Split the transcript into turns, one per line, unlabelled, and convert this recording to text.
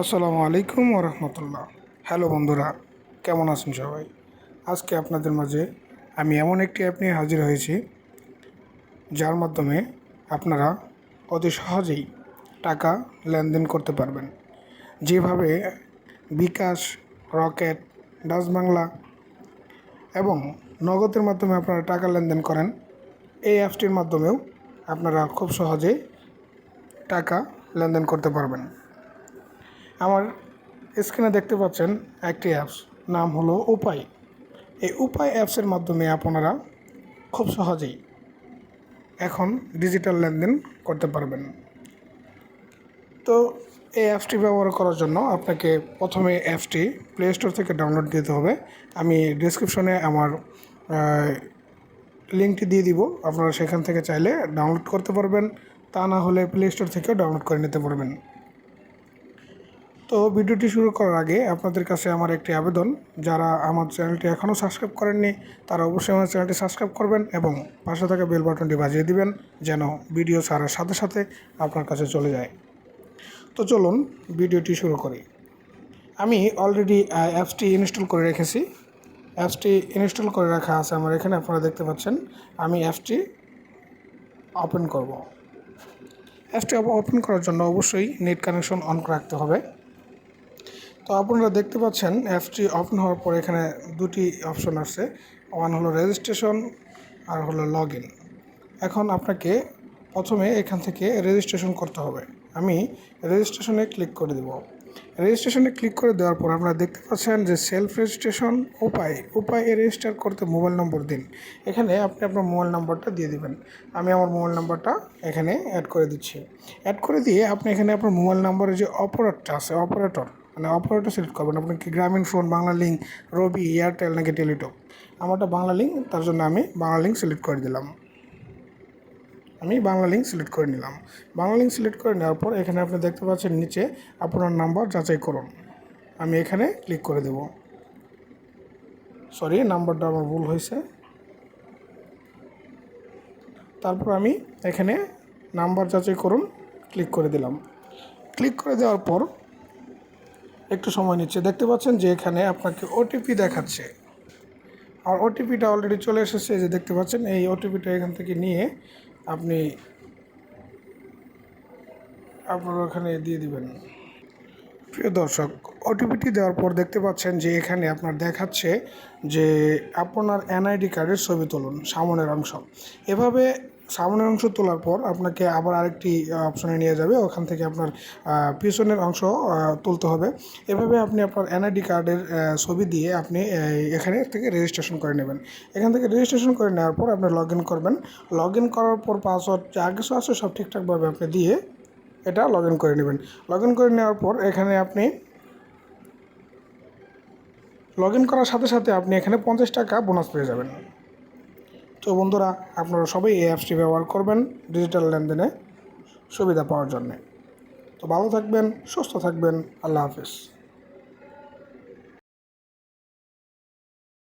আসসালামু আলাইকুম রহমতুল্লাহ। হ্যালো বন্ধুরা, কেমন আছেন সবাই? আজকে আপনাদের মাঝে আমি এমন একটি অ্যাপ নিয়ে হাজির হয়েছি, যার মাধ্যমে আপনারা অতি সহজেই টাকা লেনদেন করতে পারবেন। যেভাবে বিকাশ, রকেট, ডাচ বাংলা এবং নগদের মাধ্যমে আপনারা টাকা লেনদেন করেন, এই অ্যাপসটির মাধ্যমেও আপনারা খুব সহজেই টাকা লেনদেন করতে পারবেন। আমার স্ক্রিনে দেখতে পাচ্ছেন একটি অ্যাপস, নাম হলো উপায়। এই উপায় অ্যাপসের মাধ্যমে আপনারা খুব সহজেই এখন ডিজিটাল লেনদেন করতে পারবেন। তো এই অ্যাপসটি ব্যবহার করার জন্য আপনাকে প্রথমে অ্যাপসটি প্লে স্টোর থেকে ডাউনলোড দিতে হবে। আমি ডিসক্রিপশনে আমার লিঙ্কটি দিয়ে দিব, আপনারা সেখান থেকে চাইলে ডাউনলোড করতে পারবেন, তা না হলে প্লে স্টোর থেকেও ডাউনলোড করে নিতে পারবেন। তো ভিডিওটি শুরু করার আগে আপনাদের কাছে আমার একটি আবেদন, যারা আমার চ্যানেলটি এখনও সাবস্ক্রাইব করেননি তারা অবশ্যই আমার চ্যানেলটি সাবস্ক্রাইব করবেন এবং পাশে থাকা বেল বাটনটি বাজিয়ে দিবেন, যেন ভিডিও ছাড়ার সাথে সাথে আপনার কাছে চলে যায়। তো চলুন ভিডিওটি শুরু করি। আমি অলরেডি অ্যাপসটি ইনস্টল করে রেখেছি। অ্যাপসটি ইনস্টল করে রাখা আছে আমার এখানে, আপনারা দেখতে পাচ্ছেন। আমি অ্যাপসটি ওপেন করব। অ্যাপসটি ওপেন করার জন্য অবশ্যই নেট কানেকশন অন রাখতে হবে। তো আপনারা দেখতে পাচ্ছেন অ্যাপসটি ওপেন হওয়ার পর এখানে দুটি অপশন আসছে, ওয়ান হলো রেজিস্ট্রেশন আর হলো লগ ইন। এখন আপনাকে প্রথমে এখান থেকে রেজিস্ট্রেশন করতে হবে। আমি রেজিস্ট্রেশনে ক্লিক করে দেব। রেজিস্ট্রেশনে ক্লিক করে দেওয়ার পর আপনারা দেখতে পাচ্ছেন যে সেলফ রেজিস্ট্রেশন উপায় রেজিস্টার করতে মোবাইল নম্বর দিন। এখানে আপনি আপনার মোবাইল নাম্বারটা দিয়ে দিবেন। আমি আমার মোবাইল নাম্বারটা এখানে অ্যাড করে দিচ্ছি। অ্যাড করে দিয়ে আপনি এখানে আপনার মোবাইল নাম্বারের যে অপারেটরটা আছে, অপারেটর সিলেক্ট করবেন। আপনি কি গ্রামীণ ফোন, বাংলা লিঙ্ক, রবি, এয়ারটেল নাকি টেলিটক। আমারটা বাংলা লিঙ্ক, তার জন্য আমি বাংলা লিঙ্ক সিলেক্ট করে দিলাম। বাংলা লিঙ্ক সিলেক্ট করে নিলাম। বাংলা লিঙ্ক সিলেক্ট করে নেওয়ার পর এখানে আপনি দেখতে পাচ্ছেন নিচে আপনার নাম্বার যাচাই করুন। আমি এখানে ক্লিক করে দেব। সরি, নাম্বারটা আমার ভুল হয়েছে। তারপর আমি এখানে নাম্বার যাচাই করুন ক্লিক করে দিলাম। ক্লিক করে দেওয়ার পর একটু সময় নিচ্ছে, দেখতে পাচ্ছেন যে এখানে আপনাকে ওটিপি দেখাচ্ছে। আর ওটিপিটা অলরেডি চলে এসেছে, যে দেখতে পাচ্ছেন এই ওটিপিটা এখান থেকে নিয়ে আপনি আপনার ওখানে দিয়ে দিবেন। প্রিয় দর্শক, ওটিপিটি দেওয়ার পর দেখতে পাচ্ছেন যে এখানে আপনার দেখাচ্ছে যে আপনার এনআইডি কার্ডের ছবি তুলুন সামনের অংশ। এভাবে সামনের অংশ তোলার পর আপনাকে আবার আরেকটি অপশনে নিয়ে যাবে, ওখান থেকে আপনার পিছনের অংশ তুলতে হবে। এভাবে আপনি আপনার এনআইডি কার্ডের ছবি দিয়ে আপনি এখানে থেকে রেজিস্ট্রেশন করে নেবেন। এখান থেকে রেজিস্ট্রেশন করে নেওয়ার পর আপনি লগ ইন করবেন। লগ ইন করার পর পাসওয়ার্ড যা কিছু আছে সব ঠিকঠাকভাবে আপনি দিয়ে এটা লগ ইন করে নেবেন। লগ ইন করে নেওয়ার পর এখানে আপনি লগ ইন করার সাথে সাথে আপনি এখানে 50 টাকা বোনাস পেয়ে যাবেন। তো বন্ধুরা, আপনারা সবাই এই অ্যাপসটি ব্যবহার করবেন ডিজিটাল লেনদেনে সুবিধা পাওয়ার জন্যে। তো ভালো থাকবেন, সুস্থ থাকবেন। আল্লাহ হাফিজ।